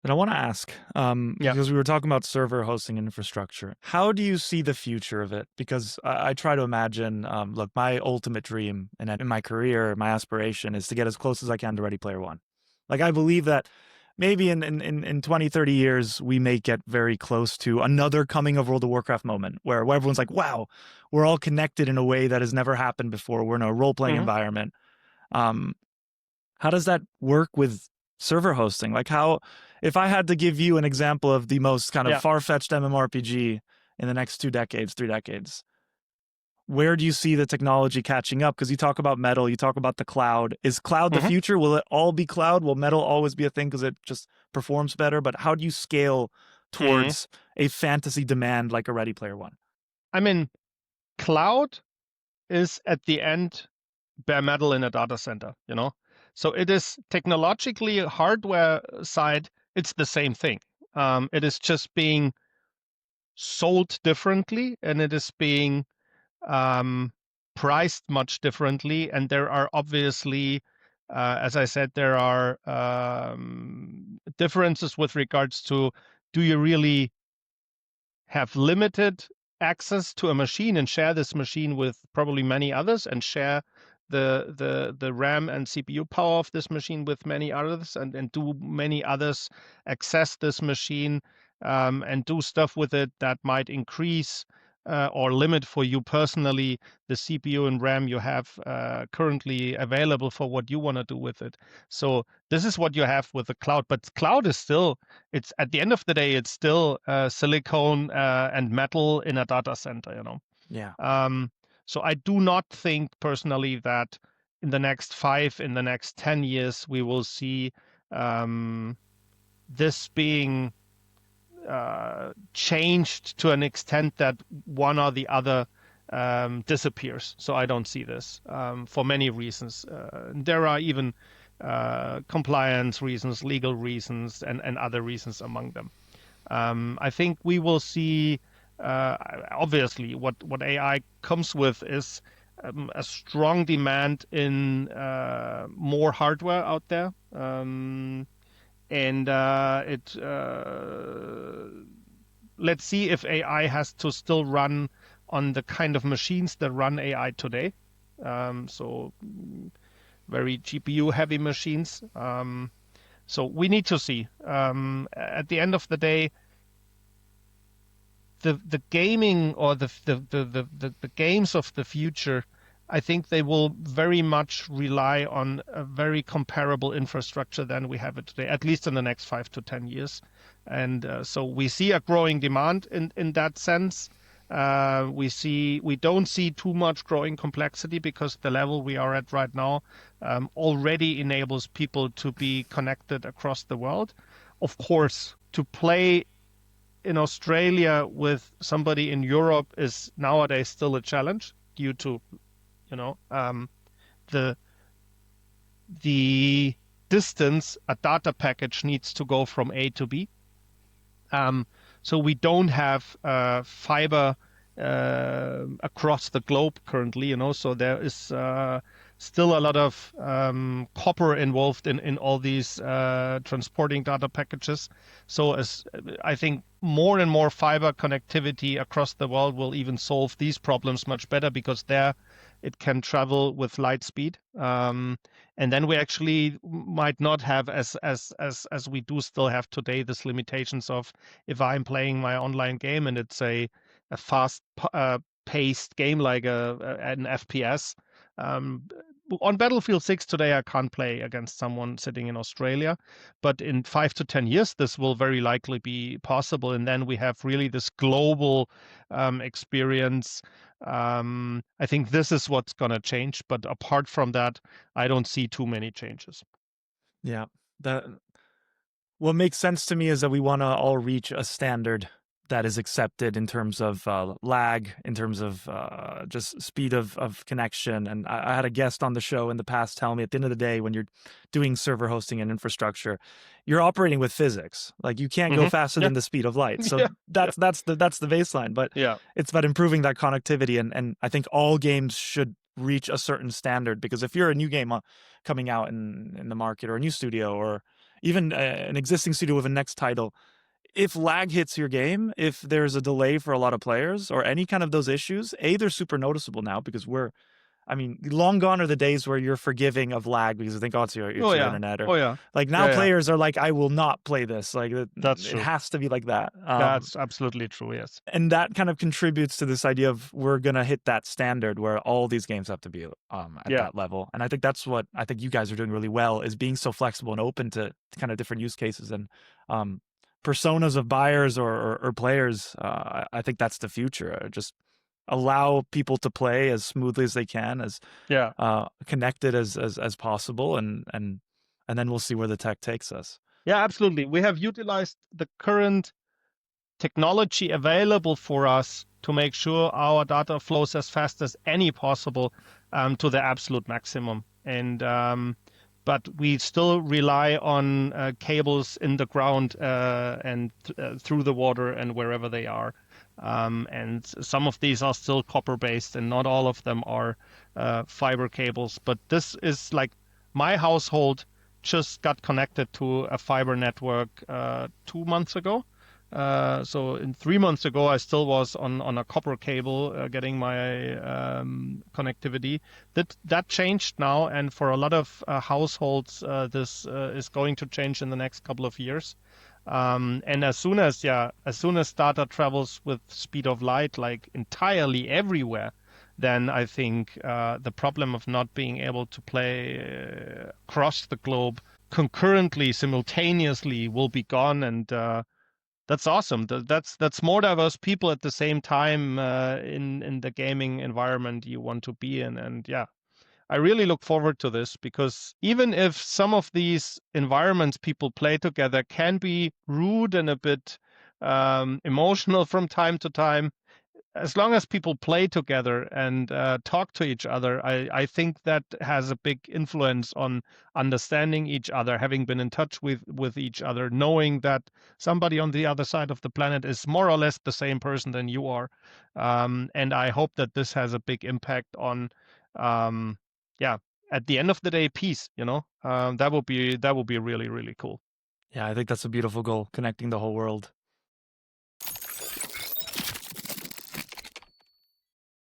And I want to ask, Yeah. because we were talking about server hosting infrastructure, how do you see the future of it? Because I try to imagine, look, my ultimate dream in my career, my aspiration is to get as close as I can to Ready Player One. Like, I believe that maybe in 20, 30 years, we may get very close to another coming of World of Warcraft moment where everyone's like, wow, we're all connected in a way that has never happened before. We're in a role playing Hmm. environment. Um, how does that work with server hosting? Like how, if I had to give you an example of the most kind of Yeah. far-fetched MMORPG in the next 2 decades, 3 decades, where do you see the technology catching up? Because you talk about metal, you talk about the cloud. Is cloud the Hmm. future? Will it all be cloud? Will metal always be a thing because it just performs better? But how do you scale Hmm. towards a fantasy demand like a Ready Player One? I mean, cloud is at the end bare metal in a data center, you know? So it is technologically, hardware side, it's the same thing. It is just being sold differently, and it is being um, priced much differently. And there are obviously, as I said, there are differences with regards to, do you really have limited access to a machine and share this machine with probably many others, and share the RAM and CPU power of this machine with many others, and do many others access this machine, and do stuff with it that might increase or limit for you personally the CPU and RAM you have currently available for what you want to do with it. So this is what you have with the cloud, but cloud is still, it's at the end of the day, it's still silicone and metal in a data center, you know. Yeah. Um, so I do not think personally that in the next 10 years, we will see um, this being changed to an extent that one or the other disappears. So I don't see this for many reasons. There are even compliance reasons, legal reasons, and other reasons among them. I think we will see, obviously, what AI comes with is a strong demand in more hardware out there. And let's see if AI has to still run on the kind of machines that run AI today. So very GPU heavy machines. So we need to see. At the end of the day, the gaming, or the games of the future, I think they will very much rely on a very comparable infrastructure than we have it today, at least in the next 5 to 10 years. And so we see a growing demand in that sense. We don't see too much growing complexity, because the level we are at right now already enables people to be connected across the world. Of course, to play in Australia with somebody in Europe is nowadays still a challenge, due to, you know, the the distance a data package needs to go from A to B. Um, so we don't have fiber across the globe currently, you know. So there is still a lot of copper involved in all these transporting data packages. So as I think more and more fiber connectivity across the world will even solve these problems much better, because there it can travel with light speed. And then we actually might not have, as we do still have today, this limitations of, if I'm playing my online game and it's a fast paced game like an FPS. Um, on Battlefield 6 today, I can't play against someone sitting in Australia, but in 5 to 10 years, this will very likely be possible. And then we have really this global experience. I think this is what's going to change. But apart from that, I don't see too many changes. Yeah. That what makes sense to me is that we want to all reach a standard that is accepted in terms of lag, in terms of just speed of connection. And I had a guest on the show in the past tell me at the end of the day, when you're doing server hosting and infrastructure, you're operating with physics. Like you can't go Hmm. faster Yeah, than the speed of light. So yeah, yeah, that's the baseline. But yeah. it's about improving that connectivity. And I think all games should reach a certain standard, because if you're a new game coming out in the market, or a new studio, or even an existing studio with a next title, if lag hits your game, if there's a delay for a lot of players or any kind of those issues, they're super noticeable now because I mean, long gone are the days where you're forgiving of lag because you think, oh, Oh it's your yeah. internet, or Oh yeah. like now Yeah, yeah. players are like, I will not play this. Like That's it true. has to be like that. That's absolutely true. Yes. And that kind of contributes to this idea of we're gonna hit that standard where all these games have to be at Yeah. that level. And I think that's what I think you guys are doing really well, is being so flexible and open to kind of different use cases and personas of buyers or players. I think that's the future. Just allow people to play as smoothly as they can, as Yeah. connected as possible, and then we'll see where the tech takes us. Yeah, absolutely. We have utilized the current technology available for us to make sure our data flows as fast as any possible to the absolute maximum. And but we still rely on cables in the ground and through the water and wherever they are. And some of these are still copper based, and not all of them are fiber cables. But this is like my household just got connected to a fiber network 2 months ago. So 3 months ago, I still was on a copper cable getting my connectivity. That changed now, and for a lot of households, this is going to change in the next couple of years. And as soon as data travels with speed of light, like entirely everywhere, then I think the problem of not being able to play across the globe concurrently, simultaneously, will be gone. And that's awesome. That's more diverse people at the same time in the gaming environment you want to be in. And yeah, I really look forward to this, because even if some of these environments people play together can be rude and a bit emotional from time to time, as long as people play together and talk to each other, I think that has a big influence on understanding each other, having been in touch with each other, knowing that somebody on the other side of the planet is more or less the same person than you are. And I hope that this has a big impact on, um, yeah, at the end of the day, peace. That would be really, really cool. Yeah, I think that's a beautiful goal, connecting the whole world.